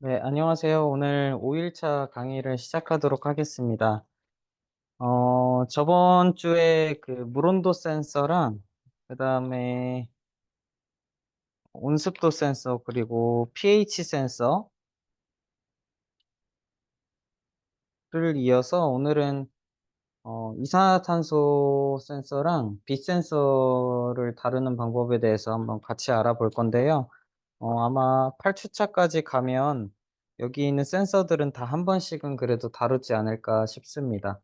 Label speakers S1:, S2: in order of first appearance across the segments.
S1: 네, 안녕하세요. 오늘 5일차 강의를 시작하도록 하겠습니다. 저번 주에 그 물온도 센서랑, 그 다음에 온습도 센서, 그리고 pH 센서를 이어서 오늘은 이산화탄소 센서랑 빛 센서를 다루는 방법에 대해서 한번 같이 알아볼 건데요. 아마 8주차까지 가면 여기 있는 센서들은 다 한 번씩은 그래도 다루지 않을까 싶습니다.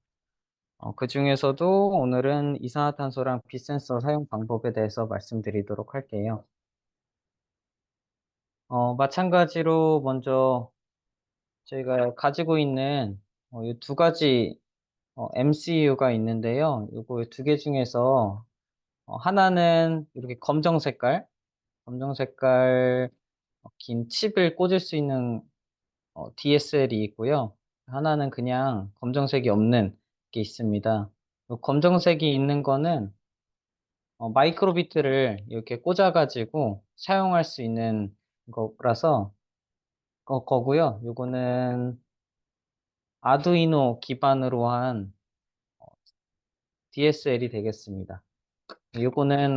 S1: 그 중에서도 오늘은 이산화탄소랑 빛 센서 사용 방법에 대해서 말씀드리도록 할게요. 마찬가지로 먼저 저희가 가지고 있는 이 두 가지 MCU가 있는데요. 요거 두 개 중에서 하나는 이렇게 검정 색깔 긴 칩을 꽂을 수 있는 DSL이 있고요. 하나는 그냥 검정색이 없는 게 있습니다. 요 검정색이 있는 거는 마이크로비트를 이렇게 꽂아가지고 사용할 수 있는 거라서 거고요. 요거는 아두이노 기반으로 한 DSL이 되겠습니다. 요거는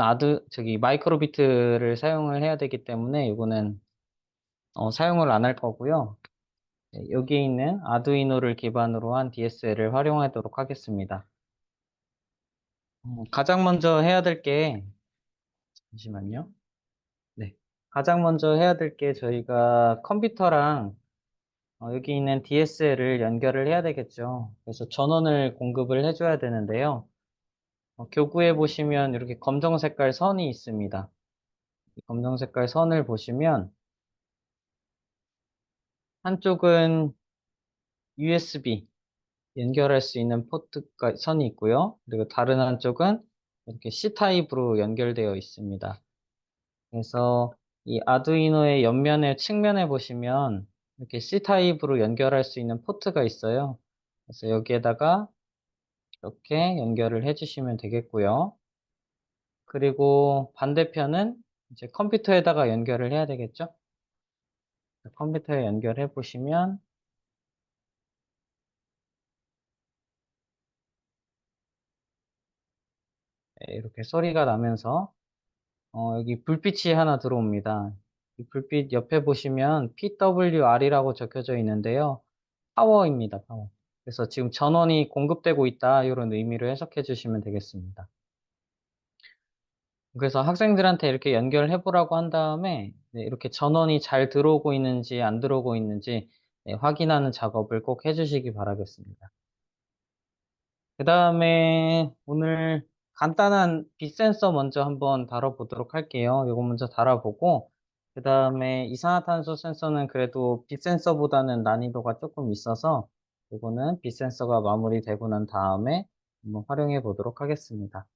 S1: 마이크로비트를 사용을 해야 되기 때문에 요거는 사용을 안 할 거고요. 네, 여기에 있는 아두이노를 기반으로 한 DSL을 활용하도록 하겠습니다. 가장 먼저 해야 될 게, 잠시만요. 네. 가장 먼저 해야 될 게 저희가 컴퓨터랑 여기 있는 DSL을 연결을 해야 되겠죠. 그래서 전원을 공급을 해줘야 되는데요. 교구에 보시면 이렇게 검정 색깔 선이 있습니다. 이 검정 색깔 선을 보시면 한쪽은 USB 연결할 수 있는 포트가 선이 있고요. 그리고 다른 한쪽은 이렇게 C 타입으로 연결되어 있습니다. 그래서 이 아두이노의 옆면에 측면에 보시면 이렇게 C 타입으로 연결할 수 있는 포트가 있어요. 그래서 여기에다가 이렇게 연결을 해주시면 되겠고요. 그리고 반대편은 이제 컴퓨터에다가 연결을 해야 되겠죠? 컴퓨터에 연결해 보시면 이렇게 소리가 나면서 여기 불빛이 하나 들어옵니다. 이 불빛 옆에 보시면 PWR이라고 적혀져 있는데요. 파워입니다, 파워. 그래서 지금 전원이 공급되고 있다, 이런 의미로 해석해 주시면 되겠습니다. 그래서 학생들한테 이렇게 연결해 보라고 한 다음에 네, 이렇게 전원이 잘 들어오고 있는지 안 들어오고 있는지 네, 확인하는 작업을 꼭 해주시기 바라겠습니다. 그 다음에 오늘 간단한 빛 센서 먼저 한번 다뤄보도록 할게요. 이거 먼저 달아보고 그 다음에 이산화탄소 센서는 그래도 빛 센서보다는 난이도가 조금 있어서 이거는 빛 센서가 마무리되고 난 다음에 한번 활용해 보도록 하겠습니다.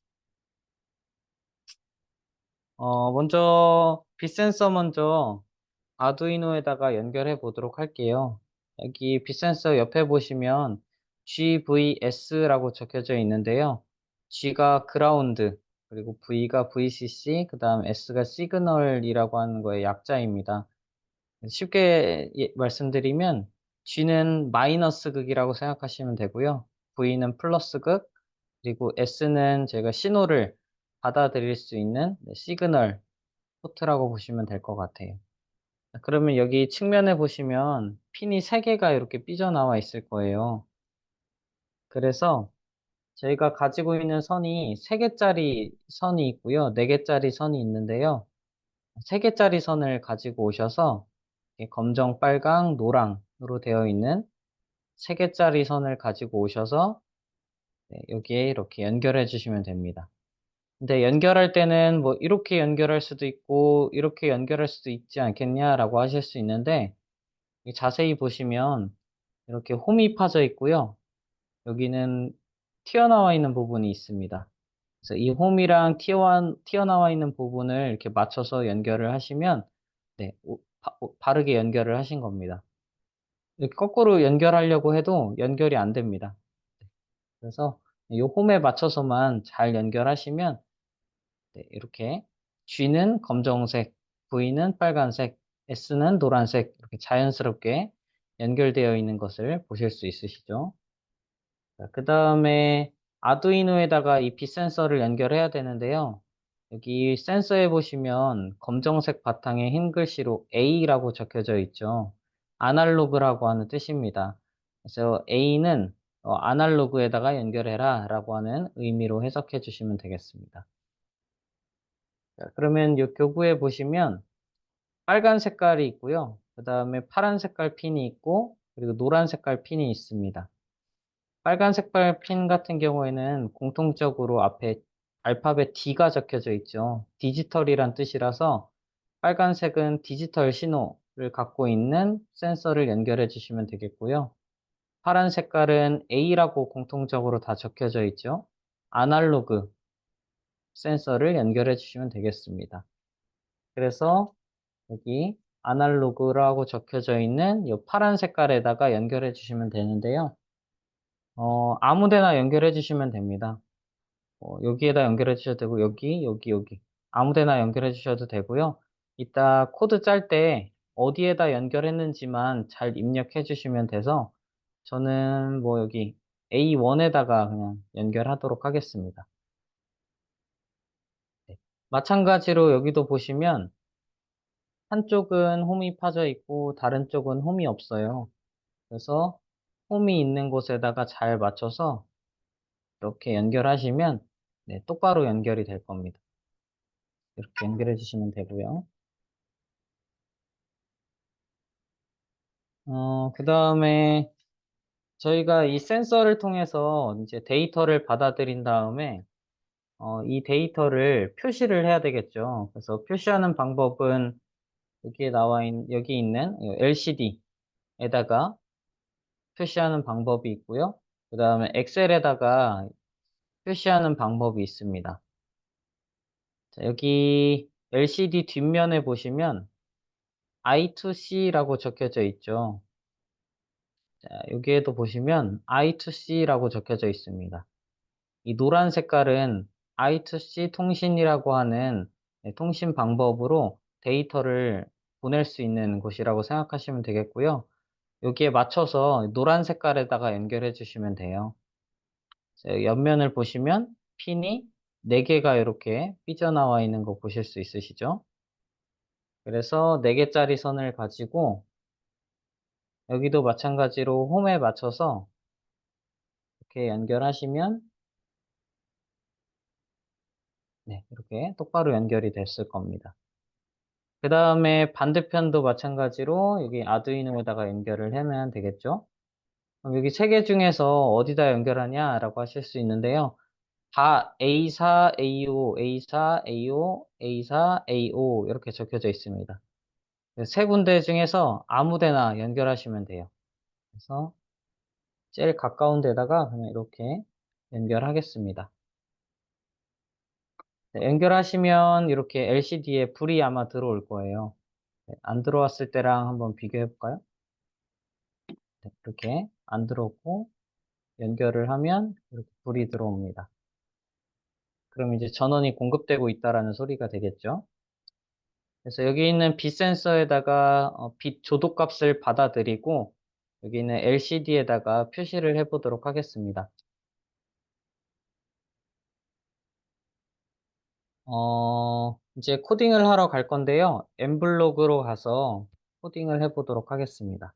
S1: 먼저 빛 센서 먼저 아두이노에다가 연결해 보도록 할게요. 여기 빛 센서 옆에 보시면 GVS라고 적혀져 있는데요. G가 그라운드, 그리고 V가 VCC, 그 다음 S가 시그널이라고 하는 거의 약자입니다. 쉽게 말씀드리면 G는 마이너스 극이라고 생각하시면 되고요. V는 플러스 극, 그리고 S는 제가 신호를 받아들일 수 있는 시그널 포트라고 보시면 될 것 같아요. 그러면 여기 측면에 보시면 핀이 3개가 이렇게 삐져나와 있을 거예요. 그래서 저희가 가지고 있는 선이 3개짜리 선이 있고요. 4개짜리 선이 있는데요. 3개짜리 선을 가지고 오셔서 이렇게 검정, 빨강, 노랑으로 되어 있는 3개짜리 선을 가지고 오셔서 네, 여기에 이렇게 연결해 주시면 됩니다. 근데 연결할 때는 뭐 이렇게 연결할 수도 있고 이렇게 연결할 수도 있지 않겠냐라고 하실 수 있는데 자세히 보시면 이렇게 홈이 파져 있고요. 여기는 튀어나와 있는 부분이 있습니다. 그래서 이 홈이랑 튀어나와 있는 부분을 이렇게 맞춰서 연결을 하시면 네, 바르게 연결을 하신 겁니다. 이렇게 거꾸로 연결하려고 해도 연결이 안 됩니다. 그래서 이 홈에 맞춰서만 잘 연결하시면 네, 이렇게 G는 검정색, V는 빨간색, S는 노란색 이렇게 자연스럽게 연결되어 있는 것을 보실 수 있으시죠? 그 다음에 아두이노에다가 이 빛 센서를 연결해야 되는데요. 여기 센서에 보시면 검정색 바탕에 흰 글씨로 A라고 적혀져 있죠. 아날로그라고 하는 뜻입니다. 그래서 A는 아날로그에다가 연결해라 라고 하는 의미로 해석해 주시면 되겠습니다. 자, 그러면 이 교구에 보시면 빨간 색깔이 있고요. 그 다음에 파란 색깔 핀이 있고 그리고 노란 색깔 핀이 있습니다. 빨간 색깔 핀 같은 경우에는 공통적으로 앞에 알파벳 D가 적혀져 있죠. 디지털이란 뜻이라서 빨간색은 디지털 신호를 갖고 있는 센서를 연결해 주시면 되겠고요. 파란 색깔은 A라고 공통적으로 다 적혀져 있죠. 아날로그 센서를 연결해 주시면 되겠습니다. 그래서 여기 아날로그라고 적혀져 있는 이 파란 색깔에다가 연결해 주시면 되는데요. 아무 데나 연결해 주시면 됩니다. 여기에다 연결해 주셔도 되고, 여기. 아무 데나 연결해 주셔도 되고요. 이따 코드 짤 때 어디에다 연결했는지만 잘 입력해 주시면 돼서 저는 뭐 여기 A1에다가 그냥 연결하도록 하겠습니다. 네. 마찬가지로 여기도 보시면 한쪽은 홈이 파져 있고 다른 쪽은 홈이 없어요. 그래서 홈이 있는 곳에다가 잘 맞춰서 이렇게 연결하시면 네, 똑바로 연결이 될 겁니다. 이렇게 연결해 주시면 되고요. 그 다음에 저희가 이 센서를 통해서 이제 데이터를 받아들인 다음에 이 데이터를 표시를 해야 되겠죠. 그래서 표시하는 방법은 여기 있는 LCD에다가 표시하는 방법이 있고요. 그 다음에 엑셀에다가 표시하는 방법이 있습니다. 자, 여기 LCD 뒷면에 보시면 I2C라고 적혀져 있죠. 자, 여기에도 보시면 I2C라고 적혀져 있습니다. 이 노란 색깔은 I2C 통신이라고 하는 통신 방법으로 데이터를 보낼 수 있는 곳이라고 생각하시면 되겠고요. 여기에 맞춰서 노란 색깔에다가 연결해 주시면 돼요. 자, 옆면을 보시면 핀이 4개가 이렇게 삐져나와 있는 거 보실 수 있으시죠? 그래서 4개짜리 선을 가지고 여기도 마찬가지로 홈에 맞춰서 이렇게 연결하시면 네, 이렇게 똑바로 연결이 됐을 겁니다. 그 다음에 반대편도 마찬가지로 여기 아두이노에다가 연결을 하면 되겠죠? 그럼 여기 3개 중에서 어디다 연결하냐라고 하실 수 있는데요. 다 A4, A5, A4, A5, A4, A5 이렇게 적혀져 있습니다. 3군데 중에서 아무 데나 연결하시면 돼요. 그래서 제일 가까운 데다가 그냥 이렇게 연결하겠습니다. 네, 연결하시면 이렇게 LCD에 불이 아마 들어올 거예요. 네, 안 들어왔을 때랑 한번 비교해 볼까요? 네, 이렇게 안 들어오고 연결을 하면 이렇게 불이 들어옵니다. 그럼 이제 전원이 공급되고 있다라는 소리가 되겠죠. 그래서 여기 있는 빛 센서에다가 빛 조도 값을 받아들이고 여기 있는 LCD에다가 표시를 해 보도록 하겠습니다. 이제 코딩을 하러 갈 건데요. 엠블록으로 가서 코딩을 해 보도록 하겠습니다.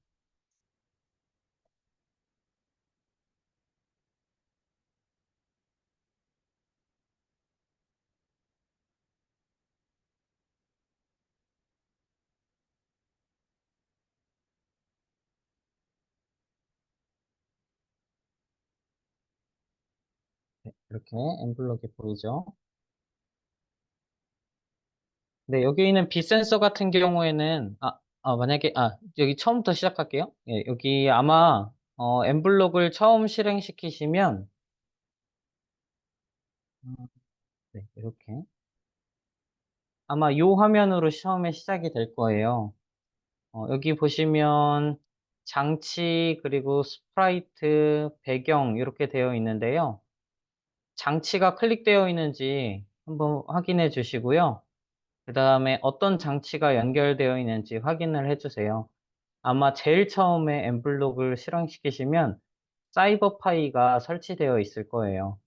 S1: 네, 이렇게 엠블록이 보이죠. 네, 여기 있는 빛 센서 같은 경우에는, 만약에, 여기 처음부터 시작할게요. 예, 여기 아마, 엠블록을 처음 실행시키시면, 음, 네, 이렇게. 아마 요 화면으로 처음에 시작이 될 거예요. 여기 보시면, 장치, 그리고 스프라이트, 배경, 이렇게 되어 있는데요. 장치가 클릭되어 있는지 한번 확인해 주시고요. 그 다음에 어떤 장치가 연결되어 있는지 확인을 해주세요. 아마 제일 처음에 엠블록을 실행시키시면 사이버파이가 설치되어 있을 거예요.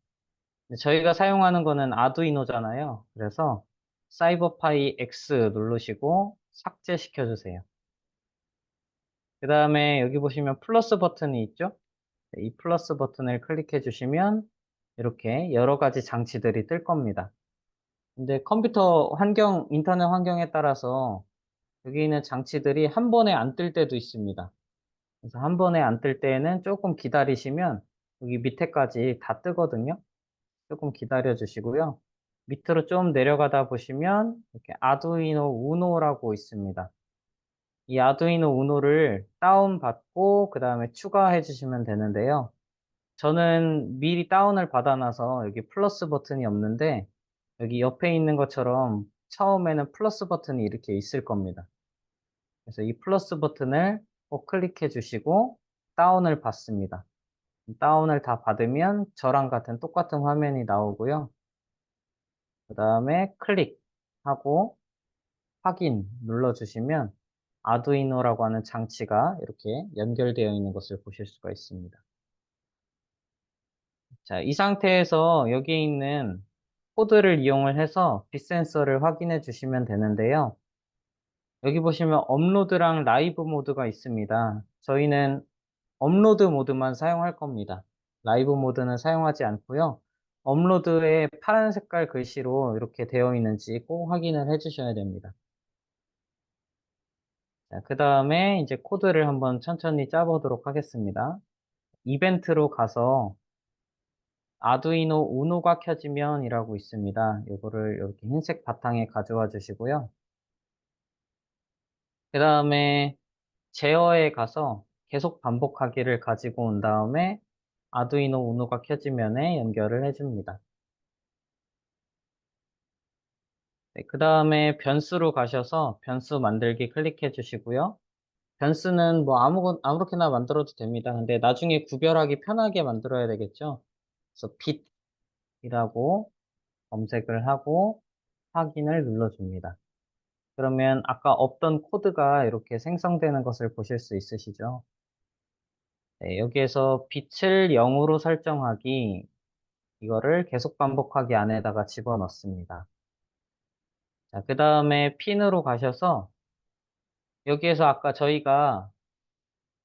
S1: 근데 저희가 사용하는 거는 아두이노잖아요. 그래서 사이버파이 X 누르시고 삭제시켜 주세요. 그 다음에 여기 보시면 플러스 버튼이 있죠? 네, 이 플러스 버튼을 클릭해 주시면 이렇게 여러 가지 장치들이 뜰 겁니다. 근데 컴퓨터 환경, 인터넷 환경에 따라서 여기 있는 장치들이 한 번에 안 뜰 때도 있습니다. 그래서 한 번에 안 뜰 때에는 조금 기다리시면 여기 밑에까지 다 뜨거든요. 조금 기다려 주시고요. 밑으로 좀 내려가다 보시면 이렇게 아두이노 우노라고 있습니다. 이 아두이노 우노를 다운받고 그 다음에 추가해 주시면 되는데요. 저는 미리 다운을 받아놔서 여기 플러스 버튼이 없는데 여기 옆에 있는 것처럼 처음에는 플러스 버튼이 이렇게 있을 겁니다. 그래서 이 플러스 버튼을 꼭 클릭해 주시고 다운을 받습니다. 다운을 다 받으면 저랑 같은 똑같은 화면이 나오고요. 그 다음에 클릭하고 확인 눌러주시면 아두이노라고 하는 장치가 이렇게 연결되어 있는 것을 보실 수가 있습니다. 자, 이 상태에서 여기 있는 코드를 이용을 해서 빛 센서를 확인해 주시면 되는데요. 여기 보시면 업로드랑 라이브 모드가 있습니다. 저희는 업로드 모드만 사용할 겁니다. 라이브 모드는 사용하지 않고요. 업로드에 파란 색깔 글씨로 이렇게 되어 있는지 꼭 확인을 해 주셔야 됩니다. 자, 그 다음에 이제 코드를 한번 천천히 짜보도록 하겠습니다. 이벤트로 가서 아두이노 우노가 켜지면 이라고 있습니다. 이거를 이렇게 흰색 바탕에 가져와 주시고요. 그 다음에 제어에 가서 계속 반복하기를 가지고 온 다음에 아두이노 우노가 켜지면에 연결을 해줍니다. 네, 그 다음에 변수로 가셔서 변수 만들기 클릭해 주시고요. 변수는 뭐 아무렇게나 만들어도 됩니다. 근데 나중에 구별하기 편하게 만들어야 되겠죠. 그래서 빛이라고 검색을 하고 확인을 눌러줍니다. 그러면 아까 없던 코드가 이렇게 생성되는 것을 보실 수 있으시죠? 네, 여기에서 빛을 0으로 설정하기, 이거를 계속 반복하기 안에다가 집어넣습니다. 자, 그 다음에 핀으로 가셔서 여기에서 아까 저희가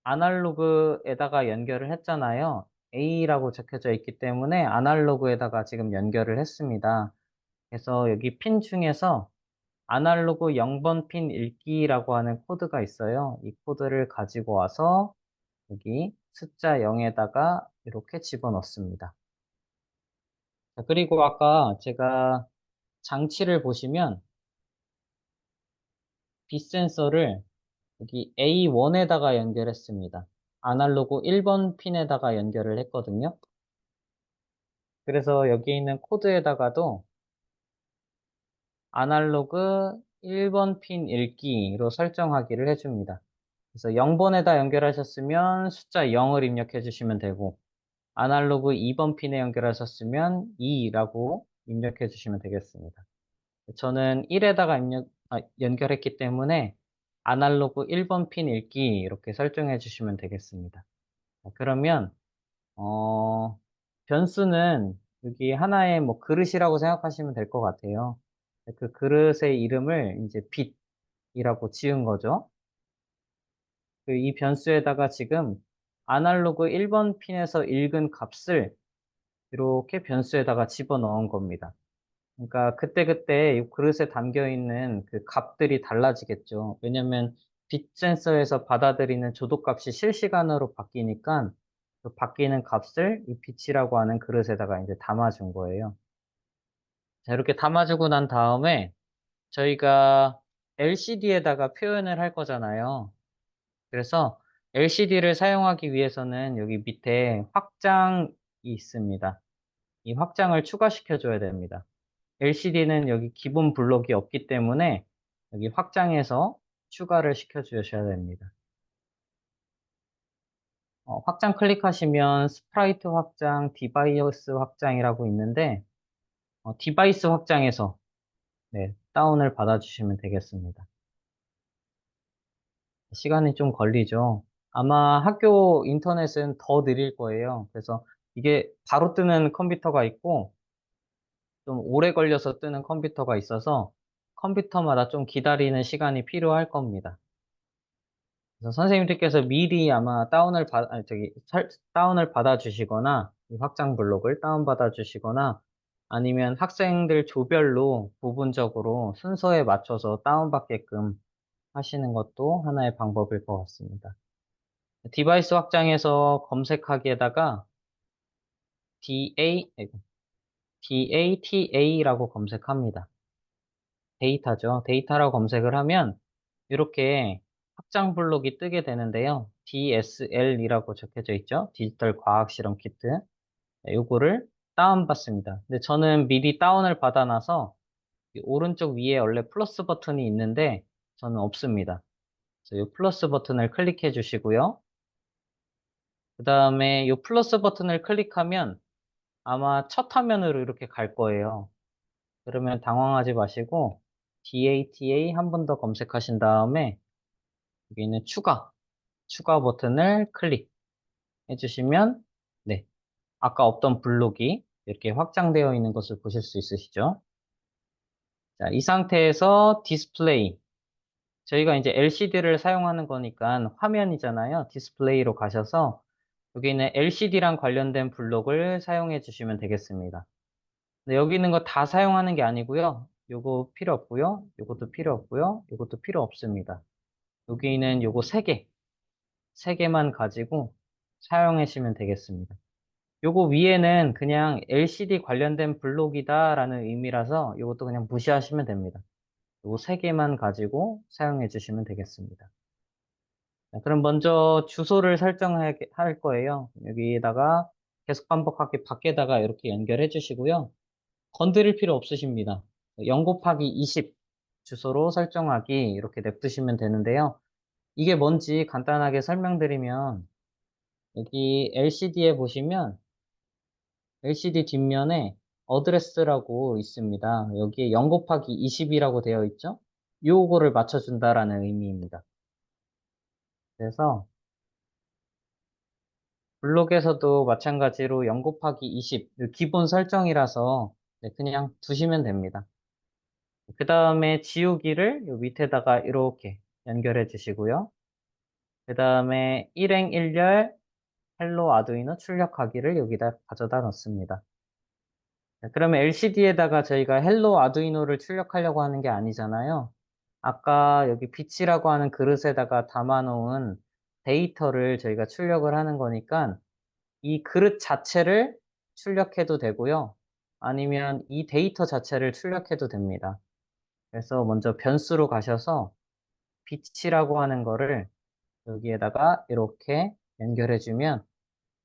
S1: 아날로그에다가 연결을 했잖아요. A라고 적혀져 있기 때문에 아날로그에다가 지금 연결을 했습니다. 그래서 여기 핀 중에서 아날로그 0번 핀 읽기라고 하는 코드가 있어요. 이 코드를 가지고 와서 여기 숫자 0에다가 이렇게 집어넣습니다. 자, 그리고 아까 제가 장치를 보시면 빛 센서를 여기 A1에다가 연결했습니다. 아날로그 1번 핀에다가 연결을 했거든요. 그래서 여기 있는 코드에다가도 아날로그 1번 핀 읽기로 설정하기를 해줍니다. 그래서 0번에다 연결하셨으면 숫자 0을 입력해 주시면 되고, 아날로그 2번 핀에 연결하셨으면 2라고 입력해 주시면 되겠습니다. 저는 1에다가 연결했기 때문에 아날로그 1번 핀 읽기 이렇게 설정해 주시면 되겠습니다. 자, 그러면 어, 변수는 여기 하나의 뭐 그릇이라고 생각하시면 될 것 같아요. 그 그릇의 이름을 이제 빛이라고 지은 거죠. 이 변수에다가 지금 아날로그 1번 핀에서 읽은 값을 이렇게 변수에다가 집어넣은 겁니다. 그러니까 그때그때 이 그릇에 담겨 있는 그 값들이 달라지겠죠. 왜냐면 빛 센서에서 받아들이는 조도값이 실시간으로 바뀌니까 그 바뀌는 값을 이 빛이라고 하는 그릇에다가 이제 담아준 거예요. 자, 이렇게 담아주고 난 다음에 저희가 LCD에다가 표현을 할 거잖아요. 그래서 LCD를 사용하기 위해서는 여기 밑에 확장이 있습니다. 이 확장을 추가시켜 줘야 됩니다. LCD는 여기 기본 블록이 없기 때문에 여기 확장해서 추가를 시켜 주셔야 됩니다. 확장 클릭하시면 스프라이트 확장, 디바이스 확장이라고 있는데 디바이스 확장에서 네, 다운을 받아주시면 되겠습니다. 시간이 좀 걸리죠. 아마 학교 인터넷은 더 느릴 거예요. 그래서 이게 바로 뜨는 컴퓨터가 있고 좀 오래 걸려서 뜨는 컴퓨터가 있어서 컴퓨터마다 좀 기다리는 시간이 필요할 겁니다. 그래서 선생님들께서 미리 아마 다운을 받아주시거나 이 확장 블록을 다운받아 주시거나 아니면 학생들 조별로 부분적으로 순서에 맞춰서 다운받게끔 하시는 것도 하나의 방법일 것 같습니다. 디바이스 확장에서 검색하기에다가 DATA라고 검색합니다. 데이터죠. 데이터라고 검색을 하면 이렇게 확장 블록이 뜨게 되는데요. DSL이라고 적혀져 있죠. 디지털 과학 실험 키트. 네, 요거를 다운받습니다. 근데 저는 미리 다운을 받아놔서 이 오른쪽 위에 원래 플러스 버튼이 있는데 저는 없습니다. 그래서 이 플러스 버튼을 클릭해 주시고요. 그 다음에 이 플러스 버튼을 클릭하면 아마 첫 화면으로 이렇게 갈 거예요. 그러면 당황하지 마시고 DATA 한 번 더 검색하신 다음에 여기 있는 추가 버튼을 클릭해 주시면 네, 아까 없던 블록이 이렇게 확장되어 있는 것을 보실 수 있으시죠? 자, 이 상태에서 디스플레이. 저희가 이제 LCD를 사용하는 거니까 화면이잖아요. 디스플레이로 가셔서 여기 있는 LCD랑 관련된 블록을 사용해 주시면 되겠습니다. 근데 여기 있는 거 다 사용하는 게 아니고요. 요거 필요 없고요. 요것도 필요 없고요. 요것도 필요 없습니다. 여기는 요거 세 개만 가지고 사용하시면 되겠습니다. 요거 위에는 그냥 LCD 관련된 블록이다라는 의미라서 요것도 그냥 무시하시면 됩니다. 요거 세 개만 가지고 사용해 주시면 되겠습니다. 자, 그럼 먼저 주소를 설정할 거예요. 여기다가 계속 반복하기 밖에다가 이렇게 연결해 주시고요. 건드릴 필요 없으십니다. 0 곱하기 20 주소로 설정하기 이렇게 냅두시면 되는데요. 이게 뭔지 간단하게 설명드리면 여기 LCD에 보시면 LCD 뒷면에 어드레스라고 있습니다. 여기에 0 곱하기 20이라고 되어 있죠? 요거를 맞춰준다라는 의미입니다. 그래서 블록에서도 마찬가지로 0 곱하기 20 기본 설정이라서 네, 그냥 두시면 됩니다. 그 다음에 지우기를 요 밑에다가 이렇게 연결해 주시고요. 그 다음에 일행 일렬 헬로 아두이노 출력하기를 여기다 가져다 놓습니다. 그러면 LCD에다가 저희가 헬로 아두이노를 출력하려고 하는 게 아니잖아요. 아까 여기 빛이라고 하는 그릇에다가 담아놓은 데이터를 저희가 출력을 하는 거니까 이 그릇 자체를 출력해도 되고요. 아니면 이 데이터 자체를 출력해도 됩니다. 그래서 먼저 변수로 가셔서 빛이라고 하는 거를 여기에다가 이렇게 연결해주면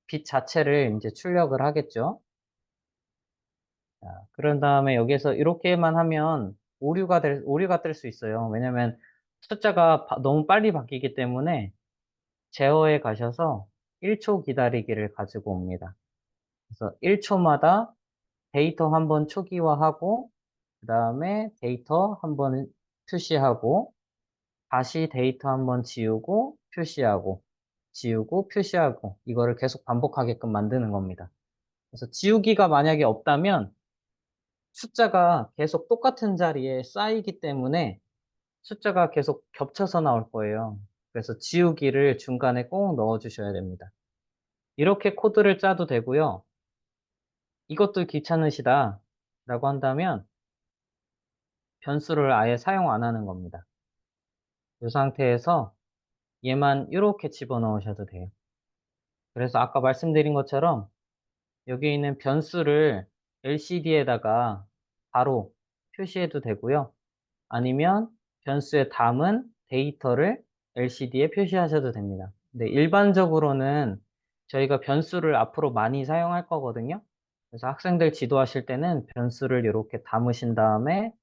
S1: 빛 자체를 이제 출력을 하겠죠. 자, 그런 다음에 여기에서 이렇게만 하면 오류가 뜰 수 있어요. 왜냐면 숫자가 너무 빨리 바뀌기 때문에 제어에 가셔서 1초 기다리기를 가지고 옵니다. 그래서 1초마다 데이터 한번 초기화하고 그 다음에 데이터 한번 표시하고 다시 데이터 한번 지우고 표시하고 지우고 표시하고 이거를 계속 반복하게끔 만드는 겁니다. 그래서 지우기가 만약에 없다면 숫자가 계속 똑같은 자리에 쌓이기 때문에 숫자가 계속 겹쳐서 나올 거예요. 그래서 지우기를 중간에 꼭 넣어 주셔야 됩니다. 이렇게 코드를 짜도 되고요. 이것도 귀찮으시다 라고 한다면 변수를 아예 사용 안 하는 겁니다. 이 상태에서 얘만 이렇게 집어넣으셔도 돼요. 그래서 아까 말씀드린 것처럼 여기 있는 변수를 LCD에다가 바로 표시해도 되고요. 아니면 변수에 담은 데이터를 LCD에 표시하셔도 됩니다. 근데 일반적으로는 저희가 변수를 앞으로 많이 사용할 거거든요. 그래서 학생들 지도하실 때는 변수를 이렇게 담으신 다음에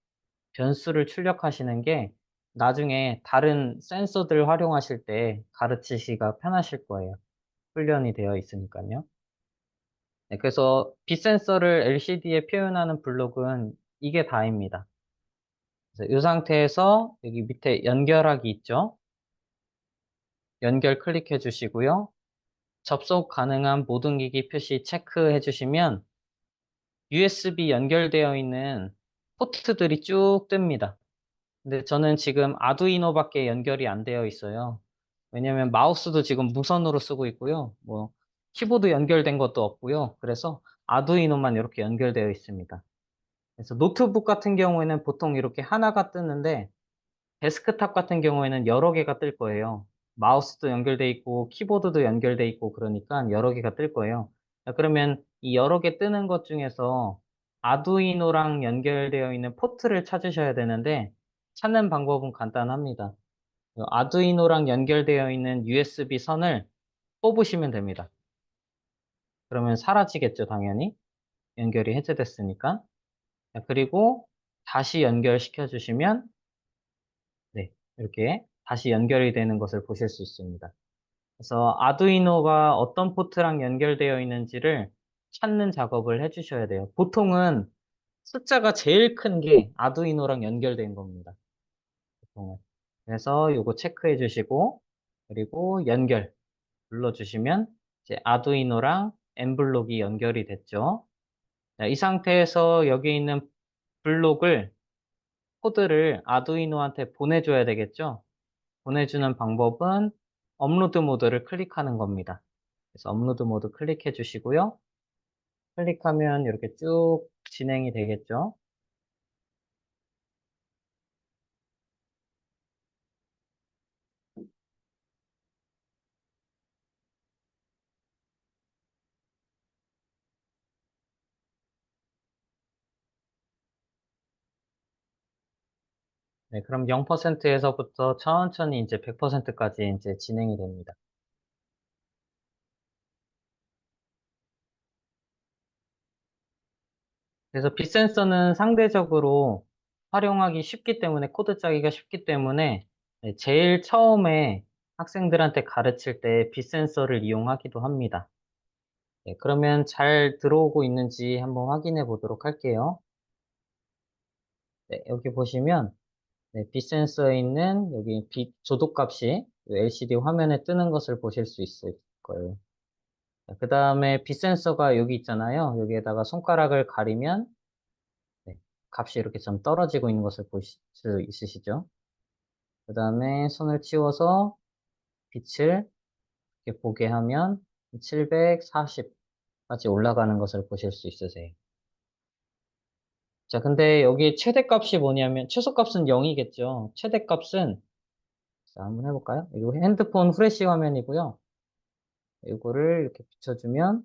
S1: 변수를 출력하시는 게 나중에 다른 센서들 활용하실 때 가르치기가 편하실 거예요. 훈련이 되어 있으니까요. 네, 그래서 빛 센서를 LCD에 표현하는 블록은 이게 다입니다. 이 상태에서 여기 밑에 연결하기 있죠? 연결 클릭해 주시고요. 접속 가능한 모든 기기 표시 체크해 주시면 USB 연결되어 있는 포트들이 쭉 뜹니다. 근데 저는 지금 아두이노밖에 연결이 안 되어 있어요. 왜냐면 마우스도 지금 무선으로 쓰고 있고요. 뭐 키보드 연결된 것도 없고요. 그래서 아두이노만 이렇게 연결되어 있습니다. 그래서 노트북 같은 경우에는 보통 이렇게 하나가 뜨는데 데스크탑 같은 경우에는 여러 개가 뜰 거예요. 마우스도 연결돼 있고 키보드도 연결돼 있고 그러니까 여러 개가 뜰 거예요. 자, 그러면 이 여러 개 뜨는 것 중에서 아두이노랑 연결되어 있는 포트를 찾으셔야 되는데 찾는 방법은 간단합니다. 아두이노랑 연결되어 있는 USB 선을 뽑으시면 됩니다. 그러면 사라지겠죠, 당연히. 연결이 해제됐으니까. 자, 그리고 다시 연결시켜 주시면 네, 이렇게 다시 연결이 되는 것을 보실 수 있습니다. 그래서 아두이노가 어떤 포트랑 연결되어 있는지를 찾는 작업을 해주셔야 돼요. 보통은 숫자가 제일 큰 게 아두이노랑 연결된 겁니다. 보통은. 그래서 요거 체크해 주시고 그리고 연결 눌러주시면 이제 아두이노랑 엠블록이 연결이 됐죠. 자, 이 상태에서 여기 있는 블록을 코드를 아두이노한테 보내줘야 되겠죠. 보내주는 방법은 업로드 모드를 클릭하는 겁니다. 그래서 업로드 모드 클릭해 주시고요. 클릭하면 이렇게 쭉 진행이 되겠죠. 네, 그럼 0%에서부터 천천히 이제 100%까지 이제 진행이 됩니다. 그래서 빗센서는 상대적으로 활용하기 쉽기 때문에 코드 짜기가 쉽기 때문에 네, 제일 처음에 학생들한테 가르칠 때 빗센서를 이용하기도 합니다. 네, 그러면 잘 들어오고 있는지 한번 확인해 보도록 할게요. 네, 여기 보시면 네, 빗센서에 있는 여기 빛 조도값이 LCD 화면에 뜨는 것을 보실 수 있을 거예요. 그 다음에 빗센서가 여기 있잖아요. 여기에다가 손가락을 가리면 네, 값이 이렇게 좀 떨어지고 있는 것을 보실 수 있으시죠? 그 다음에 손을 치워서 빛을 이렇게 보게 하면 740까지 올라가는 것을 보실 수 있으세요. 자, 근데 여기 최대값이 뭐냐면 최소값은 0이겠죠. 최대값은 자, 한번 해볼까요? 이거 핸드폰 후레쉬 화면이고요. 이거를 이렇게 비춰주면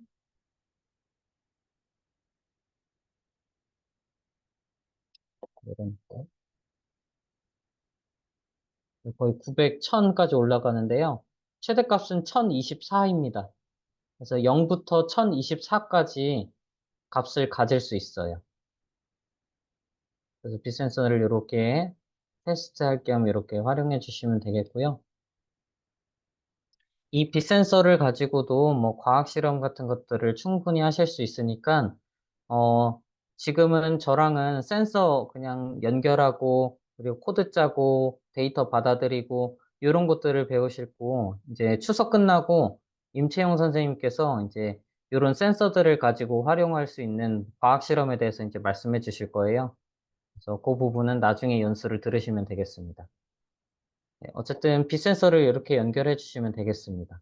S1: 이런 거 거의 900, 1000까지 올라가는데요. 최대값은 1024입니다. 그래서 0부터 1024까지 값을 가질 수 있어요. 그래서 빗센서를 이렇게 테스트할 겸 이렇게 활용해 주시면 되겠고요. 이 빗센서를 가지고도 뭐 과학 실험 같은 것들을 충분히 하실 수 있으니까 어 지금은 저랑은 센서 그냥 연결하고 그리고 코드 짜고 데이터 받아들이고 이런 것들을 배우시고 이제 추석 끝나고 임채용 선생님께서 이제 이런 센서들을 가지고 활용할 수 있는 과학 실험에 대해서 이제 말씀해 주실 거예요. 그래서 그 부분은 나중에 연수를 들으시면 되겠습니다. 네, 어쨌든 빗센서를 이렇게 연결해 주시면 되겠습니다.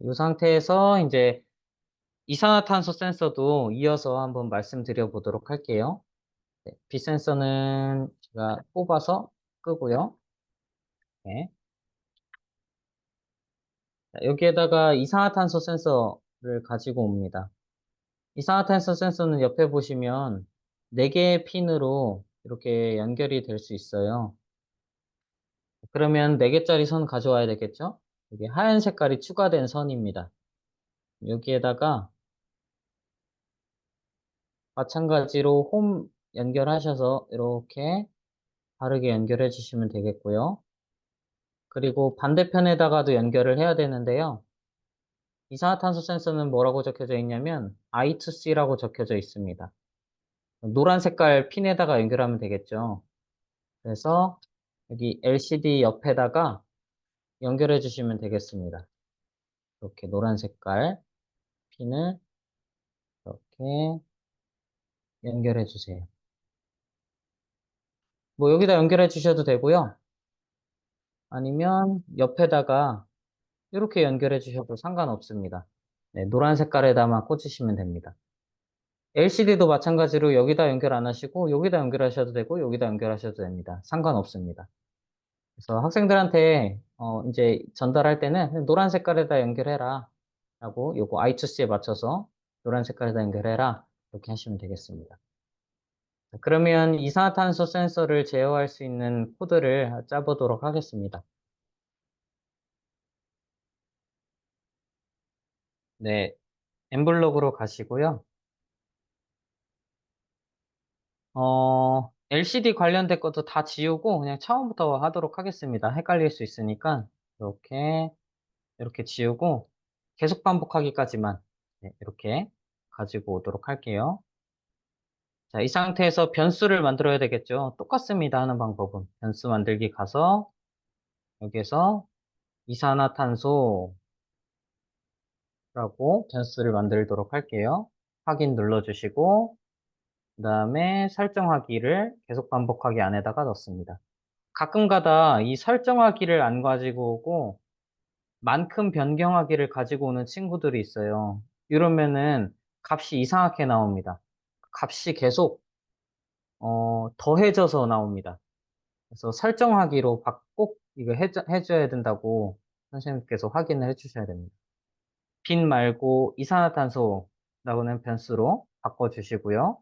S1: 이 상태에서 이제 이산화탄소 센서도 이어서 한번 말씀드려 보도록 할게요. 네, 빗센서는 제가 뽑아서 끄고요. 네. 자, 여기에다가 이산화탄소 센서를 가지고 옵니다. 이산화탄소 센서는 옆에 보시면 4개의 핀으로 이렇게 연결이 될 수 있어요. 그러면 4개짜리 선 가져와야 되겠죠? 여기 하얀 색깔이 추가된 선입니다. 여기에다가 마찬가지로 홈 연결하셔서 이렇게 바르게 연결해 주시면 되겠고요. 그리고 반대편에다가도 연결을 해야 되는데요. 이산화탄소 센서는 뭐라고 적혀져 있냐면 I2C라고 적혀져 있습니다. 노란 색깔 핀에다가 연결하면 되겠죠. 그래서 여기 LCD 옆에다가 연결해 주시면 되겠습니다. 이렇게 노란 색깔 핀을 이렇게 연결해 주세요. 뭐 여기다 연결해 주셔도 되고요. 아니면 옆에다가 이렇게 연결해 주셔도 상관없습니다. 네, 노란 색깔에다만 꽂으시면 됩니다. LCD도 마찬가지로 여기다 연결 안 하시고 여기다 연결하셔도 되고 여기다 연결하셔도 됩니다. 상관없습니다. 그래서 학생들한테 이제 전달할 때는 그냥 노란 색깔에다 연결해라 라고 요거 I2C에 맞춰서 노란 색깔에다 연결해라 이렇게 하시면 되겠습니다. 그러면 이산화탄소 센서를 제어할 수 있는 코드를 짜보도록 하겠습니다. 네, 엠블록으로 가시고요. LCD 관련된 것도 다 지우고 그냥 처음부터 하도록 하겠습니다. 헷갈릴 수 있으니까 이렇게 지우고 계속 반복하기까지만 네, 이렇게 가지고 오도록 할게요. 자, 이 상태에서 변수를 만들어야 되겠죠. 똑같습니다. 하는 방법은. 변수 만들기 가서 여기에서 이산화탄소라고 변수를 만들도록 할게요. 확인 눌러주시고 그 다음에 설정하기를 계속 반복하기 안에다가 넣습니다. 가끔가다 이 설정하기를 안 가지고 오고 만큼 변경하기를 가지고 오는 친구들이 있어요. 이러면은 값이 이상하게 나옵니다. 값이 계속 더해져서 나옵니다. 그래서 설정하기로 꼭 이거 해줘야 된다고 선생님께서 확인을 해주셔야 됩니다. 빈 말고 이산화탄소라고는 변수로 바꿔주시고요.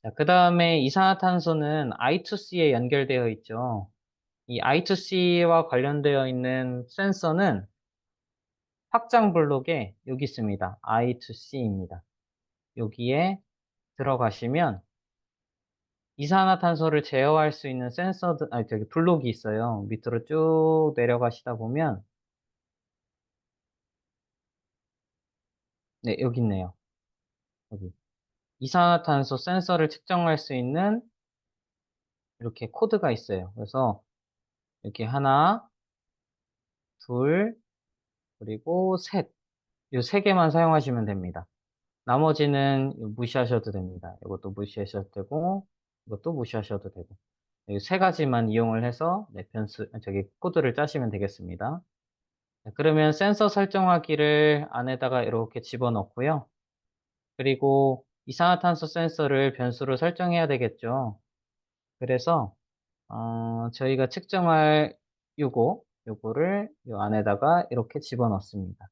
S1: 자, 그 다음에 이산화탄소는 I2C에 연결되어 있죠. 이 I2C와 관련되어 있는 센서는 확장 블록에 여기 있습니다. I2C입니다. 여기에 들어가시면 이산화탄소를 제어할 수 있는 저기 블록이 있어요. 밑으로 쭉 내려가시다 보면, 네, 여기 있네요. 여기. 이산화탄소 센서를 측정할 수 있는 이렇게 코드가 있어요. 그래서 이렇게 하나, 둘, 그리고 셋. 이 세 개만 사용하시면 됩니다. 나머지는 무시하셔도 됩니다. 이것도 무시하셔도 되고, 이것도 무시하셔도 되고. 이 세 가지만 이용을 해서 네, 저기 코드를 짜시면 되겠습니다. 네, 그러면 센서 설정하기를 안에다가 이렇게 집어넣고요. 그리고 이산화탄소 센서를 변수로 설정해야 되겠죠. 그래서 저희가 측정할 요거를 요 안에다가 이렇게 집어넣습니다.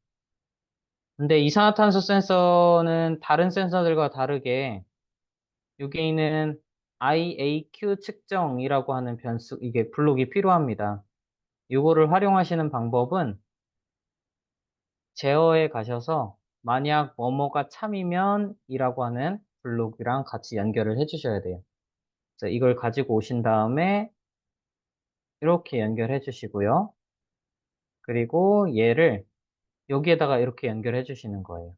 S1: 근데 이산화탄소 센서는 다른 센서들과 다르게 여기 있는 IAQ 측정이라고 하는 변수, 이게 블록이 필요합니다. 요거를 활용하시는 방법은 제어에 가셔서 만약 뭐뭐가 참이면 이라고 하는 블록이랑 같이 연결을 해 주셔야 돼요. 그래서 이걸 가지고 오신 다음에 이렇게 연결해 주시고요. 그리고 얘를 여기에다가 이렇게 연결해 주시는 거예요.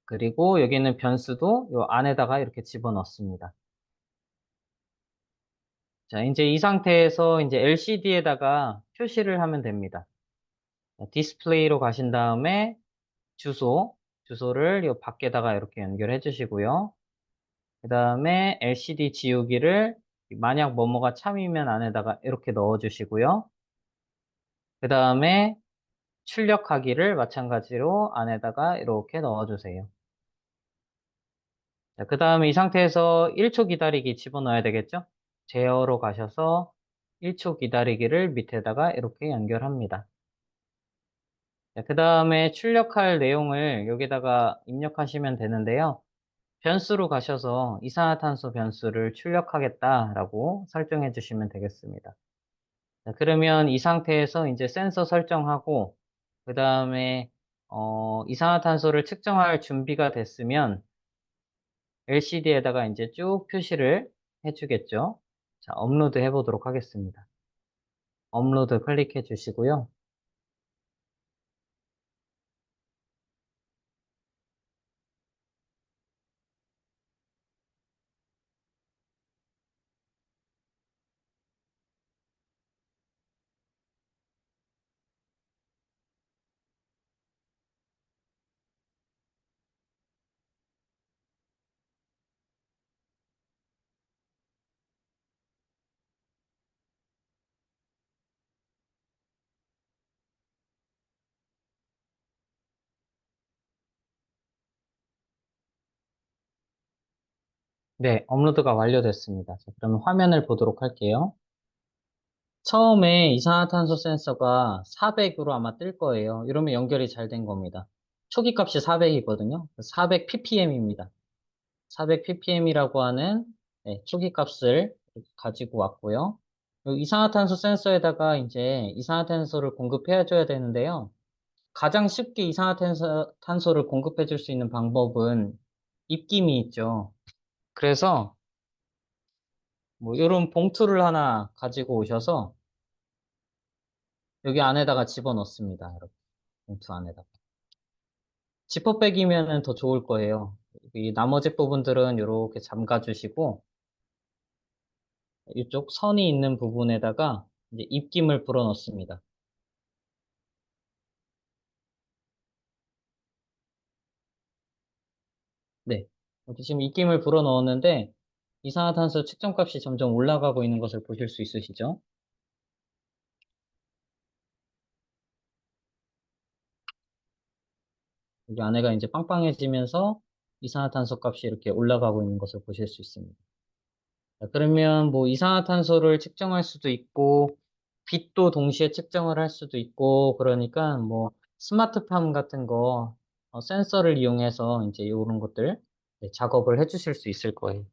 S1: 그리고 여기 있는 변수도 이 안에다가 이렇게 집어넣습니다. 자, 이제 이 상태에서 이제 LCD에다가 표시를 하면 됩니다. 디스플레이로 가신 다음에 주소를 이 밖에다가 이렇게 연결해 주시고요. 그 다음에 LCD 지우기를 만약 뭐뭐가 참이면 안에다가 이렇게 넣어 주시고요. 그 다음에 출력하기를 마찬가지로 안에다가 이렇게 넣어 주세요. 자, 그 다음에 이 상태에서 1초 기다리기 집어넣어야 되겠죠? 제어로 가셔서 1초 기다리기를 밑에다가 이렇게 연결합니다. 그 다음에 출력할 내용을 여기다가 입력하시면 되는데요. 변수로 가셔서 이산화탄소 변수를 출력하겠다라고 설정해 주시면 되겠습니다. 자, 그러면 이 상태에서 이제 센서 설정하고, 그 다음에, 이산화탄소를 측정할 준비가 됐으면 LCD에다가 이제 쭉 표시를 해주겠죠. 자, 업로드 해보도록 하겠습니다. 업로드 클릭해 주시고요. 네, 업로드가 완료됐습니다. 자, 그러면 화면을 보도록 할게요. 처음에 이산화탄소 센서가 400으로 아마 뜰 거예요. 이러면 연결이 잘 된 겁니다. 초기 값이 400이거든요. 400 ppm입니다. 400 ppm이라고 하는 초기 값을 가지고 왔고요. 이 이산화탄소 센서에다가 이제 이산화탄소를 공급해 줘야 되는데요. 가장 쉽게 이산화탄소를 공급해 줄 수 있는 방법은 입김이 있죠. 그래서 뭐 이런 봉투를 하나 가지고 오셔서 여기 안에다가 집어넣습니다. 이렇게 봉투 안에다가. 지퍼백이면 더 좋을 거예요. 이 나머지 부분들은 이렇게 잠가 주시고 이쪽 선이 있는 부분에다가 이제 입김을 불어 넣습니다. 네. 이렇게 지금 입김을 불어 넣었는데 이산화탄소 측정값이 점점 올라가고 있는 것을 보실 수 있으시죠? 여기 안에가 이제 빵빵해지면서 이산화탄소 값이 이렇게 올라가고 있는 것을 보실 수 있습니다. 자, 그러면 뭐 이산화탄소를 측정할 수도 있고, 빛도 동시에 측정을 할 수도 있고, 그러니까 뭐 스마트팜 같은 거, 센서를 이용해서 이제 이런 것들 작업을 해 주실 수 있을 거예요.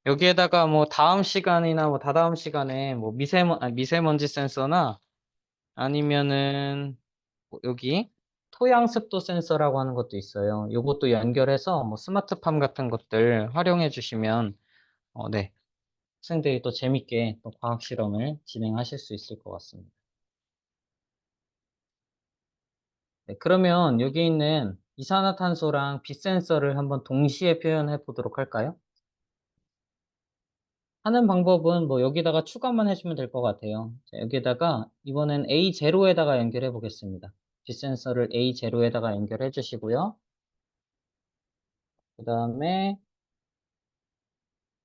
S1: 여기에다가 뭐 다음 시간이나 뭐 다다음 시간에 뭐 미세먼지 센서나 아니면은 뭐 여기 토양 습도 센서라고 하는 것도 있어요. 이것도 연결해서 뭐 스마트팜 같은 것들 활용해 주시면 네. 학생들이 또 재밌게 또 과학 실험을 진행하실 수 있을 것 같습니다. 네, 그러면 여기 있는 이산화탄소랑 빛 센서를 한번 동시에 표현해 보도록 할까요? 하는 방법은 뭐 여기다가 추가만 해주면 될 것 같아요. 자, 여기다가 이번엔 A0에다가 연결해 보겠습니다. 빛 센서를 A0에다가 연결해 주시고요. 그 다음에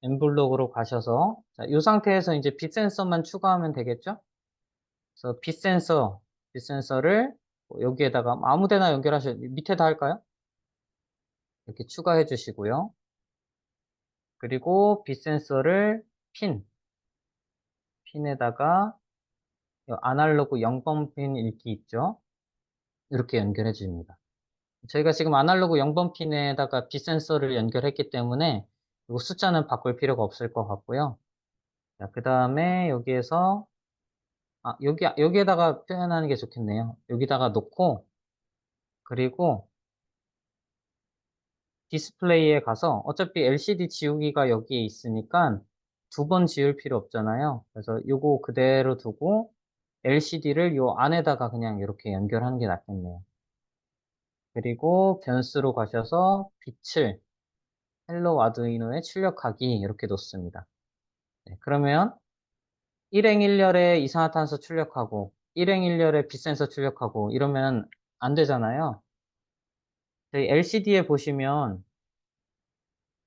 S1: 엠블록으로 가셔서 자, 이 상태에서 이제 빛 센서만 추가하면 되겠죠? 그래서 빛 센서를 뭐 여기에다가 아무 데나 연결하셔 밑에다 할까요? 이렇게 추가해 주시고요. 그리고 빛 센서를 핀에다가 이 아날로그 0번 핀 읽기 있죠? 이렇게 연결해 줍니다. 저희가 지금 아날로그 0번 핀에다가 빛 센서를 연결했기 때문에 이 숫자는 바꿀 필요가 없을 것 같고요. 자, 그 다음에 여기에서 여기에다가 표현하는 게 좋겠네요. 여기다가 놓고 그리고 디스플레이에 가서 어차피 LCD 지우기가 여기에 있으니까 두 번 지울 필요 없잖아요. 그래서 요거 그대로 두고 LCD를 요 안에다가 그냥 이렇게 연결하는 게 낫겠네요. 그리고 변수로 가셔서 빛을 헬로 아두이노에 출력하기 이렇게 놓습니다. 네, 그러면 일행일렬에 이산화탄소 출력하고 일행일렬에 빛센서 출력하고 이러면 안 되잖아요. 저희 LCD에 보시면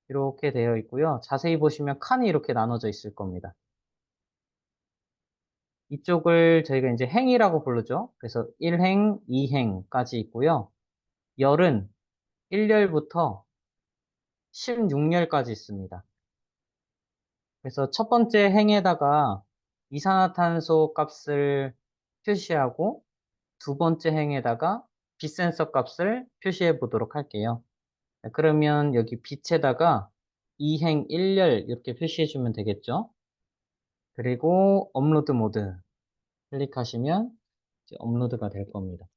S1: 이렇게 되어 있고요. 자세히 보시면 칸이 이렇게 나눠져 있을 겁니다. 이쪽을 저희가 이제 행이라고 부르죠. 그래서 1행, 2행까지 있고요. 열은 1열부터 16열까지 있습니다. 그래서 첫 번째 행에다가 이산화탄소 값을 표시하고 두 번째 행에다가 빛센서 값을 표시해 보도록 할게요. 그러면 여기 빛에다가 2행 1열 이렇게 표시해 주면 되겠죠. 그리고 업로드 모드 클릭하시면 이제 업로드가 될 겁니다.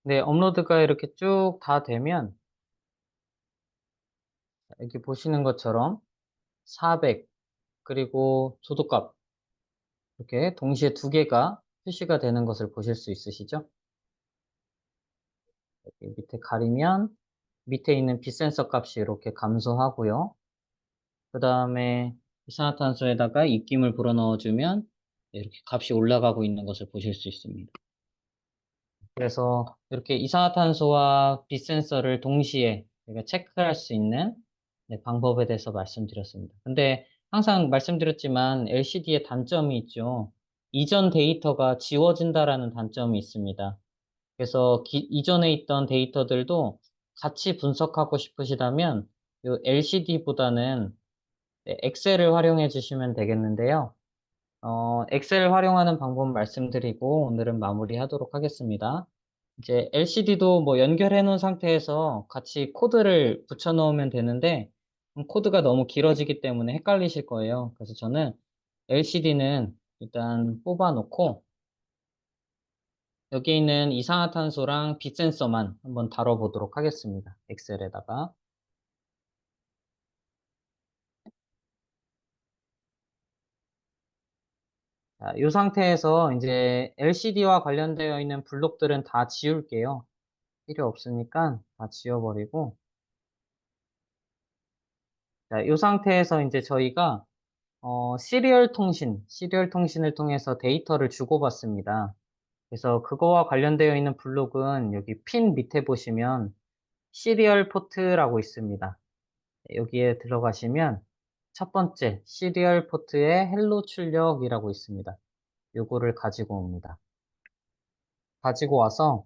S1: 네, 업로드가 이렇게 쭉 다 되면 여기 보시는 것처럼 400 그리고 조도값 이렇게 동시에 두 개가 표시가 되는 것을 보실 수 있으시죠? 여기 밑에 가리면 밑에 있는 비센서 값이 이렇게 감소하고요. 그 다음에 이산화탄소에다가 입김을 불어넣어주면 이렇게 값이 올라가고 있는 것을 보실 수 있습니다. 그래서 이렇게 이산화탄소와 빛 센서를 동시에 우리가 체크할 수 있는 네, 방법에 대해서 말씀드렸습니다. 근데 항상 말씀드렸지만 LCD의 단점이 있죠. 이전 데이터가 지워진다라는 단점이 있습니다. 그래서 이전에 있던 데이터들도 같이 분석하고 싶으시다면 이 LCD보다는 엑셀을 활용해 주시면 되겠는데요. 엑셀 활용하는 방법 말씀드리고 오늘은 마무리하도록 하겠습니다. 이제 LCD도 뭐 연결해 놓은 상태에서 같이 코드를 붙여 넣으면 되는데 코드가 너무 길어지기 때문에 헷갈리실 거예요. 그래서 저는 LCD는 일단 뽑아 놓고 여기 있는 이산화탄소랑 빛 센서만 한번 다뤄보도록 하겠습니다. 엑셀에다가. 자, 이 상태에서 이제 LCD와 관련되어 있는 블록들은 다 지울게요. 필요 없으니까 다 지워버리고. 자, 이 상태에서 이제 저희가 시리얼 통신을 통해서 데이터를 주고받습니다. 그래서 그거와 관련되어 있는 블록은 여기 핀 밑에 보시면 시리얼 포트라고 있습니다. 여기에 들어가시면 첫 번째 시리얼 포트에 헬로 출력이라고 있습니다. 요거를 가지고 옵니다. 가지고 와서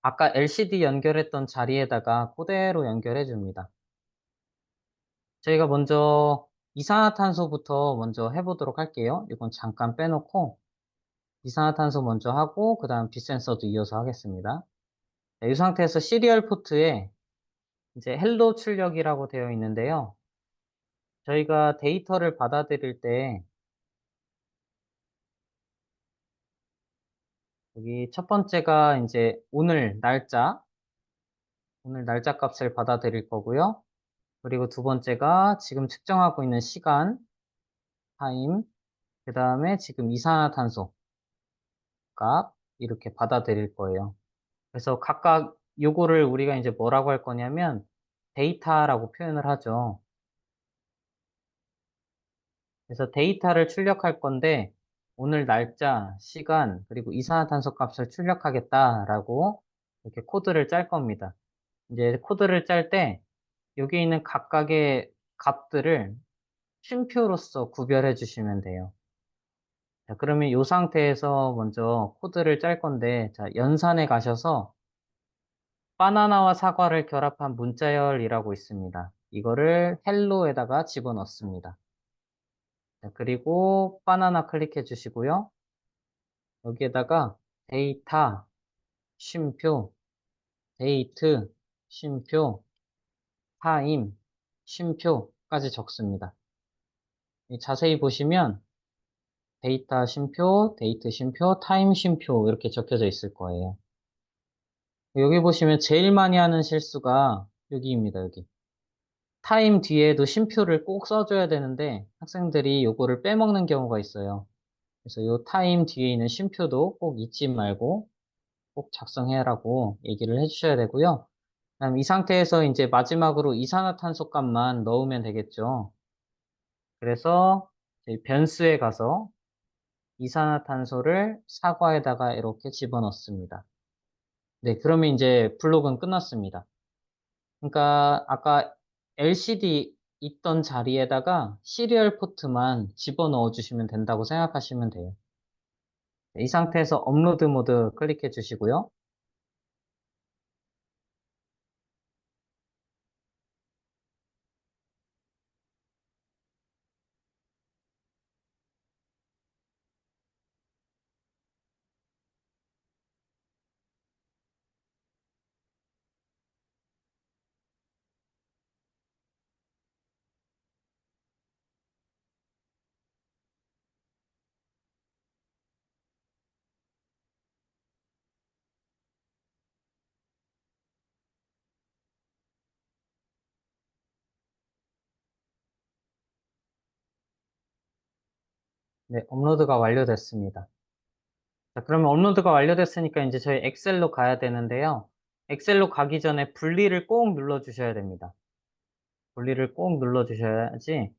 S1: 아까 LCD 연결했던 자리에다가 그대로 연결해 줍니다. 저희가 먼저 이산화탄소부터 먼저 해보도록 할게요. 이건 잠깐 빼놓고 이산화탄소 먼저 하고 그 다음 빛센서도 이어서 하겠습니다. 네, 이 상태에서 시리얼 포트에 이제 헬로 출력이라고 되어 있는데요. 저희가 데이터를 받아들일 때 여기 첫 번째가 이제 오늘 날짜 값을 받아들일 거고요. 그리고 두 번째가 지금 측정하고 있는 시간, 타임, 그 다음에 지금 이산화탄소 값 이렇게 받아들일 거예요. 그래서 각각 요거를 우리가 이제 뭐라고 할 거냐면 데이터라고 표현을 하죠. 그래서 데이터를 출력할 건데 오늘 날짜, 시간, 그리고 이산화탄소 값을 출력하겠다라고 이렇게 코드를 짤 겁니다. 이제 코드를 짤 때 여기 있는 각각의 값들을 쉼표로서 구별해 주시면 돼요. 자, 그러면 이 상태에서 먼저 코드를 짤 건데, 자, 연산에 가셔서 바나나와 사과를 결합한 문자열이라고 있습니다. 이거를 헬로에다가 집어넣습니다. 자, 그리고 바나나 클릭해 주시고요. 여기에다가 데이터, 쉼표, 데이트, 쉼표, 타임, 쉼표까지 적습니다. 자세히 보시면 데이터 쉼표, 데이트 쉼표, 타임 쉼표 이렇게 적혀져 있을 거예요. 여기 보시면 제일 많이 하는 실수가 여기입니다, 여기. 타임 뒤에도 쉼표를 꼭 써줘야 되는데 학생들이 요거를 빼먹는 경우가 있어요. 그래서 요 타임 뒤에 있는 쉼표도 꼭 잊지 말고 꼭 작성해라고 얘기를 해주셔야 되고요. 그다음 이 상태에서 이제 마지막으로 이산화탄소 값만 넣으면 되겠죠. 그래서 저희 변수에 가서 이산화탄소를 사과에다가 이렇게 집어넣습니다. 네, 그러면 이제 블록은 끝났습니다. 그러니까 아까 LCD 있던 자리에다가 시리얼 포트만 집어넣어 주시면 된다고 생각하시면 돼요. 이 상태에서 업로드 모드 클릭해 주시고요. 네, 업로드가 완료됐습니다. 자, 그러면 업로드가 완료됐으니까 이제 저희 엑셀로 가야 되는데요. 엑셀로 가기 전에 분리를 꼭 눌러주셔야 됩니다. 분리를 꼭 눌러주셔야지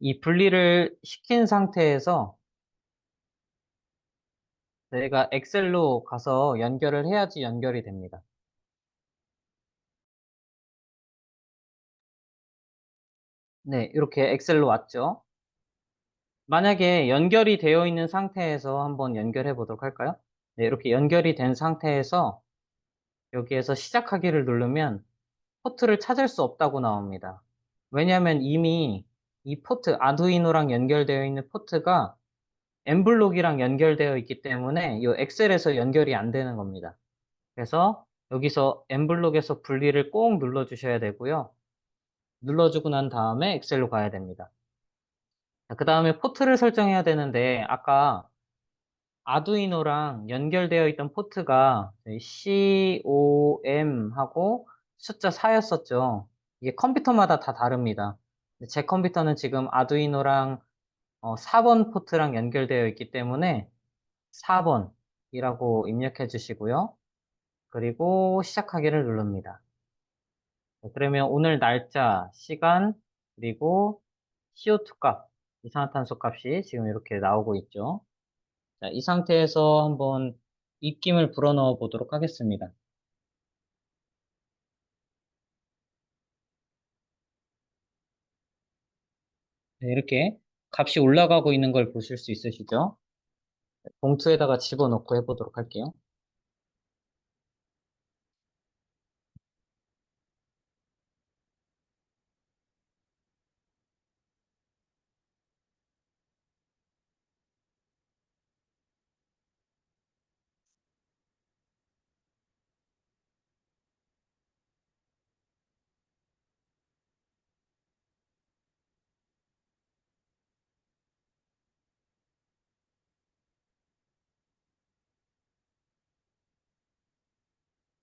S1: 이 분리를 시킨 상태에서 저희가 엑셀로 가서 연결을 해야지 연결이 됩니다. 네, 이렇게 엑셀로 왔죠. 만약에 연결이 되어 있는 상태에서 한번 연결해 보도록 할까요? 네, 이렇게 연결이 된 상태에서 여기에서 시작하기를 누르면 포트를 찾을 수 없다고 나옵니다. 왜냐하면 이미 이 포트, 아두이노랑 연결되어 있는 포트가 엠블록이랑 연결되어 있기 때문에 이 엑셀에서 연결이 안 되는 겁니다. 그래서 여기서 엠블록에서 분리를 꼭 눌러주셔야 되고요. 눌러주고 난 다음에 엑셀로 가야 됩니다. 그 다음에 포트를 설정해야 되는데 아까 아두이노랑 연결되어 있던 포트가 COM 하고 숫자 4였었죠. 이게 컴퓨터마다 다 다릅니다. 제 컴퓨터는 지금 아두이노랑 4번 포트랑 연결되어 있기 때문에 4번이라고 입력해 주시고요. 그리고 시작하기를 누릅니다. 그러면 오늘 날짜, 시간, 그리고 CO2 값, 이산화탄소 값이 지금 이렇게 나오고 있죠. 자, 이 상태에서 한번 입김을 불어넣어 보도록 하겠습니다. 네, 이렇게 값이 올라가고 있는 걸 보실 수 있으시죠? 봉투에다가 집어넣고 해보도록 할게요.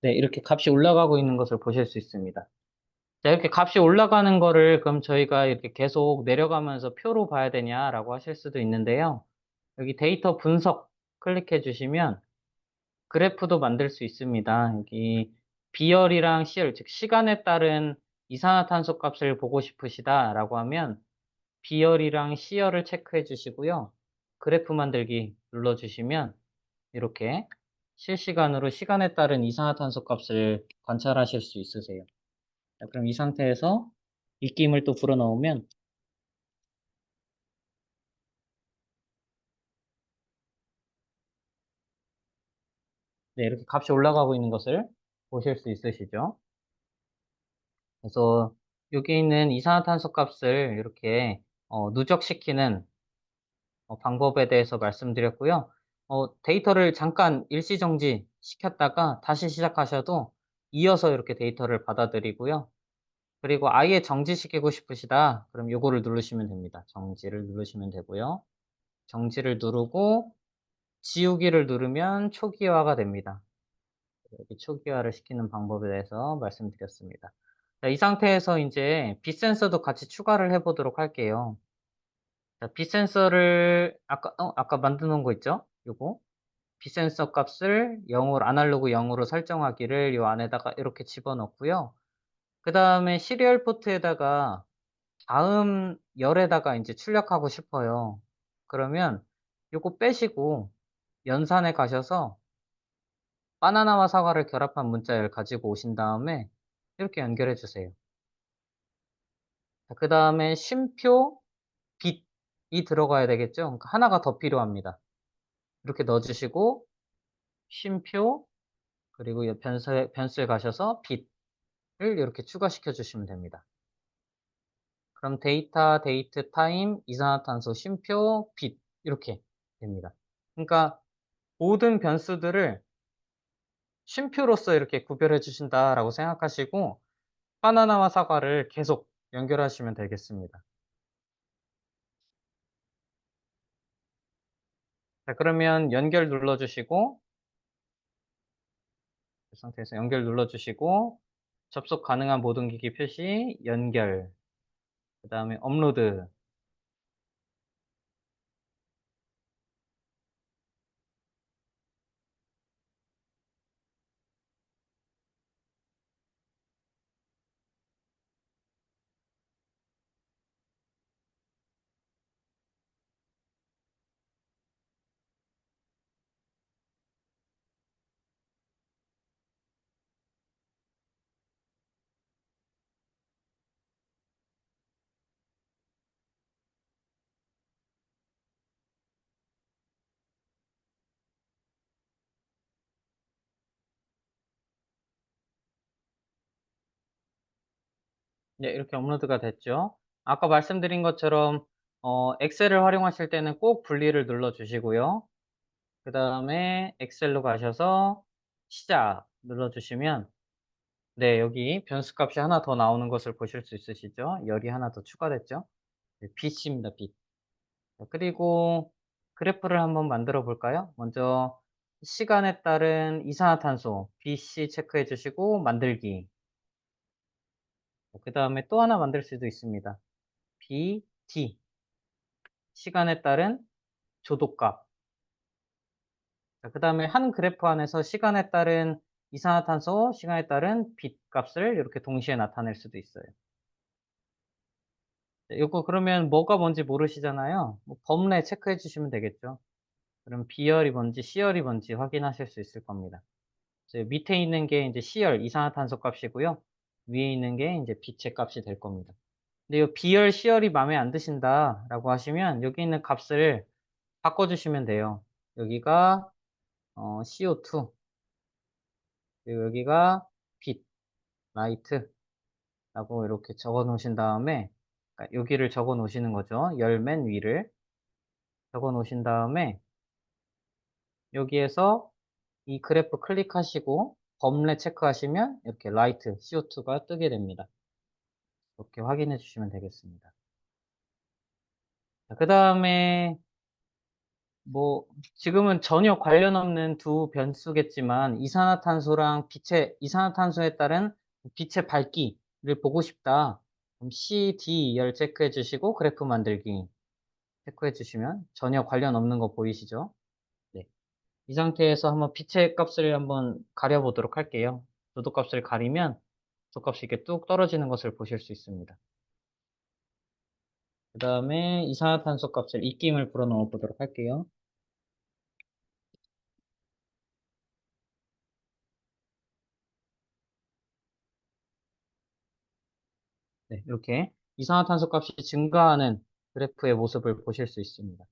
S1: 네, 이렇게 값이 올라가고 있는 것을 보실 수 있습니다. 자, 이렇게 값이 올라가는 거를 그럼 저희가 이렇게 계속 내려가면서 표로 봐야 되냐라고 하실 수도 있는데요. 여기 데이터 분석 클릭해 주시면 그래프도 만들 수 있습니다. 여기 비열이랑 시열, 즉 시간에 따른 이산화탄소 값을 보고 싶으시다라고 하면 비열이랑 시열을 체크해 주시고요. 그래프 만들기 눌러 주시면 이렇게 실시간으로 시간에 따른 이산화탄소 값을 관찰하실 수 있으세요. 자, 그럼 이 상태에서 입김을 또 불어넣으면 네, 이렇게 값이 올라가고 있는 것을 보실 수 있으시죠? 그래서 여기 있는 이산화탄소 값을 이렇게 누적시키는 방법에 대해서 말씀드렸고요. 데이터를 잠깐 일시정지 시켰다가 다시 시작하셔도 이어서 이렇게 데이터를 받아들이고요. 그리고 아예 정지시키고 싶으시다. 그럼 요거를 누르시면 됩니다. 정지를 누르시면 되고요. 정지를 누르고 지우기를 누르면 초기화가 됩니다. 이렇게 초기화를 시키는 방법에 대해서 말씀드렸습니다. 자, 이 상태에서 이제 빛 센서도 같이 추가를 해보도록 할게요. 자, 빛 센서를 아까 만들어 놓은 거 있죠? 요거 빛 센서 값을 0으로 아날로그 0으로 설정하기를 요 안에다가 이렇게 집어넣고요. 그 다음에 시리얼 포트에다가 다음 열에다가 이제 출력하고 싶어요. 그러면 요거 빼시고 연산에 가셔서 바나나와 사과를 결합한 문자열 가지고 오신 다음에 이렇게 연결해 주세요. 그 다음에 쉼표, 빛이 들어가야 되겠죠? 그러니까 하나가 더 필요합니다. 이렇게 넣어주시고 쉼표 그리고 이 변수에 가셔서 빛을 이렇게 추가시켜 주시면 됩니다. 그럼 데이터, 데이트, 타임, 이산화탄소, 쉼표, 빛 이렇게 됩니다. 그러니까 모든 변수들을 쉼표로서 이렇게 구별해 주신다라고 생각하시고 바나나와 사과를 계속 연결하시면 되겠습니다. 자, 그러면 연결 눌러주시고 이 상태에서 연결 눌러주시고 접속 가능한 모든 기기 표시, 연결, 그 다음에 업로드. 네, 이렇게 업로드가 됐죠. 아까 말씀드린 것처럼 엑셀을 활용하실 때는 꼭 분리를 눌러 주시고요. 그다음에 엑셀로 가셔서 시작 눌러 주시면 네, 여기 변수값이 하나 더 나오는 것을 보실 수 있으시죠? 열이 하나 더 추가됐죠? 네, 빛입니다, 빛. 자, 그리고 그래프를 한번 만들어 볼까요? 먼저 시간에 따른 이산화탄소 BC 체크해 주시고 만들기. 그다음에 또 하나 만들 수도 있습니다. BT 시간에 따른 조도값. 자, 그다음에 한 그래프 안에서 시간에 따른 이산화탄소, 시간에 따른 빛 값을 이렇게 동시에 나타낼 수도 있어요. 네, 요거 그러면 뭐가 뭔지 모르시잖아요. 뭐 범례 체크해 주시면 되겠죠. 그럼 B열이 뭔지 C열이 뭔지 확인하실 수 있을 겁니다. 이제 밑에 있는 게 이제 C열 이산화탄소 값이고요. 위에 있는 게 이제 빛의 값이 될 겁니다. 근데 이 B열, C열이 마음에 안 드신다라고 하시면 여기 있는 값을 바꿔 주시면 돼요. 여기가 CO2 그리고 여기가 빛, 라이트라고 이렇게 적어 놓으신 다음에 그러니까 여기를 적어 놓으시는 거죠. 열 맨 위를 적어 놓으신 다음에 여기에서 이 그래프 클릭하시고 범례 체크하시면 이렇게 라이트 CO2가 뜨게 됩니다. 이렇게 확인해 주시면 되겠습니다. 그 다음에 뭐 지금은 전혀 관련 없는 두 변수겠지만 이산화탄소랑 이산화탄소에 따른 빛의 밝기를 보고 싶다. 그럼 CD 열 체크해 주시고 그래프 만들기 체크해 주시면 전혀 관련 없는 거 보이시죠? 네. 이 상태에서 한번 빛의 값을 한번 가려보도록 할게요. 조도 값을 가리면 조도 값이 이렇게 뚝 떨어지는 것을 보실 수 있습니다. 그 다음에 이산화탄소 값을 입김을 불어넣어 보도록 할게요. 네, 이렇게 이산화탄소 값이 증가하는 그래프의 모습을 보실 수 있습니다.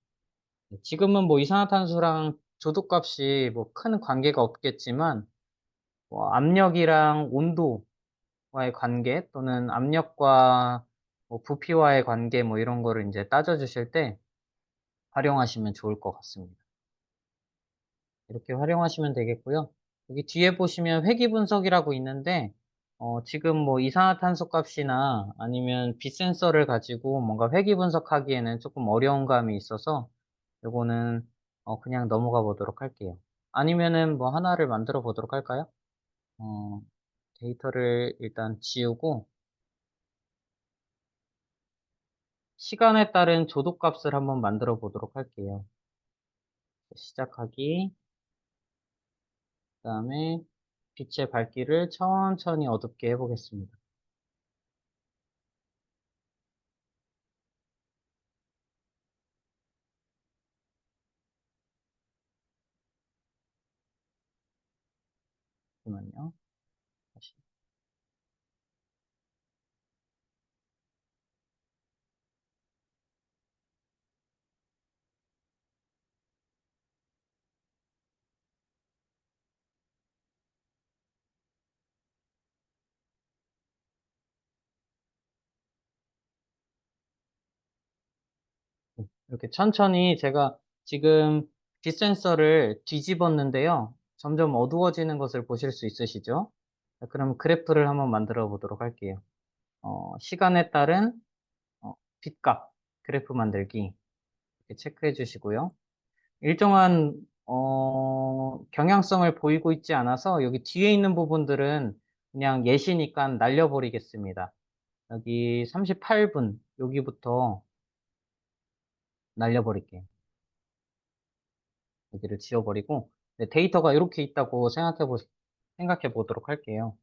S1: 네, 지금은 뭐 이산화탄소랑 조도 값이 뭐 큰 관계가 없겠지만 뭐 압력이랑 온도와의 관계 또는 압력과 뭐 부피와의 관계 뭐 이런 거를 이제 따져주실 때 활용하시면 좋을 것 같습니다. 이렇게 활용하시면 되겠고요. 여기 뒤에 보시면 회귀 분석이라고 있는데 지금 뭐 이산화탄소 값이나 아니면 빛 센서를 가지고 뭔가 회귀 분석하기에는 조금 어려운 감이 있어서 요거는 그냥 넘어가 보도록 할게요. 아니면은 뭐 하나를 만들어 보도록 할까요? 어, 데이터를 일단 지우고 시간에 따른 조도 값을 한번 만들어 보도록 할게요. 시작하기 그다음에 빛의 밝기를 천천히 어둡게 해보겠습니다. 잠시만요. 다시. 네, 이렇게 천천히 제가 지금 빛 센서를 뒤집었는데요. 점점 어두워지는 것을 보실 수 있으시죠? 자, 그럼 그래프를 한번 만들어 보도록 할게요. 시간에 따른 빛값 그래프 만들기 이렇게 체크해 주시고요. 일정한 경향성을 보이고 있지 않아서 여기 뒤에 있는 부분들은 그냥 예시니까 날려버리겠습니다. 여기 38분 여기부터 날려버릴게요. 여기를 지워버리고 네, 데이터가 이렇게 있다고 생각해 보도록 할게요.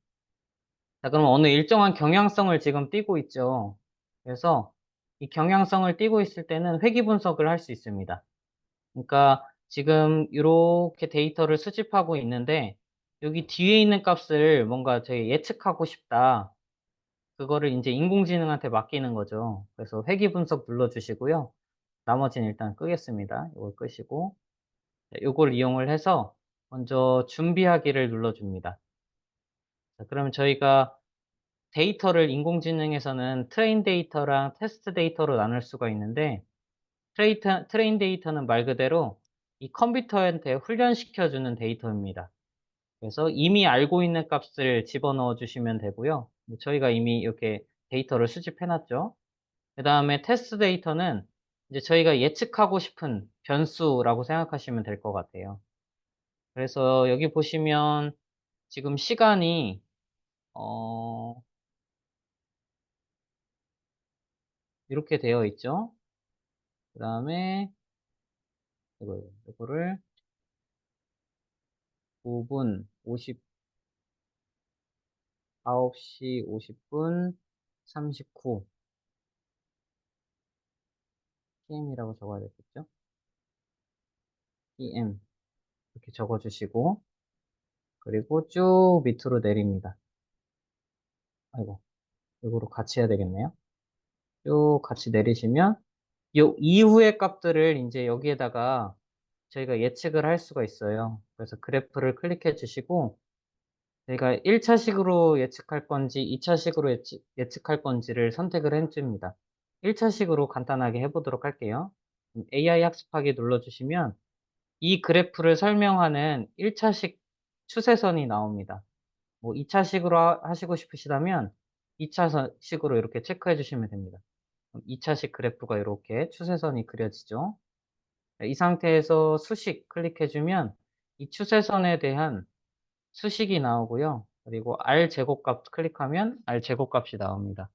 S1: 자, 그럼 어느 일정한 경향성을 지금 띠고 있죠. 그래서 이 경향성을 띠고 있을 때는 회귀 분석을 할 수 있습니다. 그러니까 지금 이렇게 데이터를 수집하고 있는데 여기 뒤에 있는 값을 뭔가 저희 예측하고 싶다. 그거를 이제 인공지능한테 맡기는 거죠. 그래서 회귀 분석 눌러주시고요. 나머지는 일단 끄겠습니다. 이걸 끄시고 이걸 이용을 해서 먼저 준비하기를 눌러줍니다. 자, 그러면 저희가 데이터를 인공지능에서는 트레인 데이터랑 테스트 데이터로 나눌 수가 있는데, 트레인 데이터는 말 그대로 이 컴퓨터한테 훈련시켜주는 데이터입니다. 그래서 이미 알고 있는 값을 집어넣어 주시면 되고요. 저희가 이미 이렇게 데이터를 수집해 놨죠. 그 다음에 테스트 데이터는 이제 저희가 예측하고 싶은 변수라고 생각하시면 될 것 같아요. 그래서 여기 보시면 지금 시간이 어, 이렇게 되어 있죠. 그 다음에 이거를 9분 9시 50분 39 PM이라고 적어야 되겠죠? PM 이렇게 적어주시고, 그리고 쭉 밑으로 내립니다. 아이고, 이거로 같이 해야 되겠네요. 쭉 같이 내리시면 요 이후의 값들을 이제 여기에다가 저희가 예측을 할 수가 있어요. 그래서 그래프를 클릭해 주시고, 저희가 1차식으로 예측할 건지 2차식으로 예측할 건지를 선택을 해줍니다. 1차식으로 간단하게 해보도록 할게요. AI 학습하기 눌러주시면 이 그래프를 설명하는 1차식 추세선이 나옵니다. 뭐 2차식으로 하시고 싶으시다면 2차식으로 이렇게 체크해 주시면 됩니다. 2차식 그래프가 이렇게 추세선이 그려지죠. 이 상태에서 수식 클릭해주면 이 추세선에 대한 수식이 나오고요. 그리고 R 제곱값 클릭하면 R 제곱값이 나옵니다.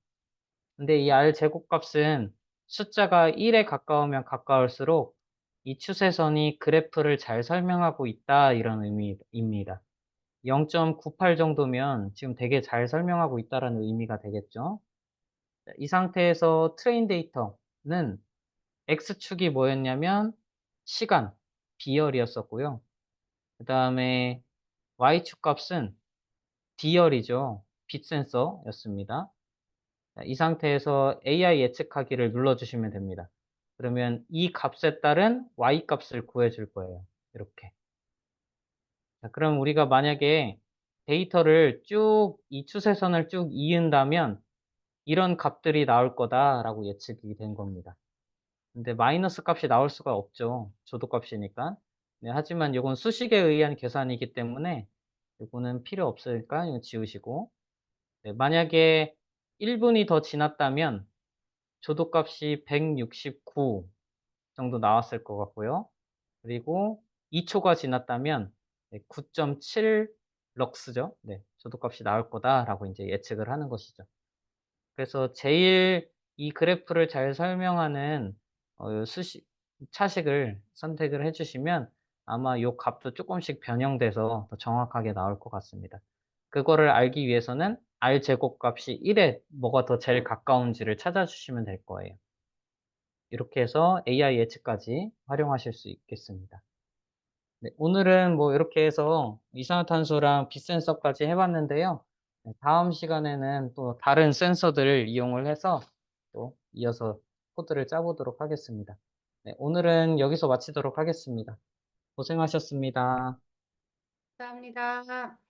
S1: 근데 이 R 제곱값은 숫자가 1에 가까우면 가까울수록 이 추세선이 그래프를 잘 설명하고 있다, 이런 의미입니다. 0.98 정도면 지금 되게 잘 설명하고 있다는 의미가 되겠죠. 이 상태에서 트레인 데이터는 X축이 뭐였냐면 시간, 비열이었었고요. 그 다음에 Y축 값은 D열이죠. 빛 센서였습니다. 이 상태에서 AI 예측하기를 눌러주시면 됩니다. 그러면 이 값에 따른 Y 값을 구해줄 거예요. 이렇게. 자, 그럼 우리가 만약에 데이터를 쭉, 이 추세선을 쭉 이은다면 이런 값들이 나올 거다라고 예측이 된 겁니다. 근데 마이너스 값이 나올 수가 없죠. 조도값이니까. 네, 하지만 이건 수식에 의한 계산이기 때문에 이거는 필요 없으니까 이거 지우시고. 네, 만약에 1분이 더 지났다면 조도값이 169 정도 나왔을 것 같고요. 그리고 2초가 지났다면 9.7 럭스죠. 네, 조도값이 나올 거다라고 이제 예측을 하는 것이죠. 그래서 제일 이 그래프를 잘 설명하는 요 차식을 선택을 해주시면 아마 요 값도 조금씩 변형돼서 더 정확하게 나올 것 같습니다. 그거를 알기 위해서는 R 제곱값이 1에 뭐가 더 제일 가까운지를 찾아주시면 될 거예요. 이렇게 해서 AI 예측까지 활용하실 수 있겠습니다. 네, 오늘은 뭐 이렇게 해서 이산화탄소랑 빛 센서까지 해봤는데요. 네, 다음 시간에는 또 다른 센서들을 이용을 해서 또 이어서 코드를 짜보도록 하겠습니다. 네, 오늘은 여기서 마치도록 하겠습니다. 고생하셨습니다.
S2: 감사합니다.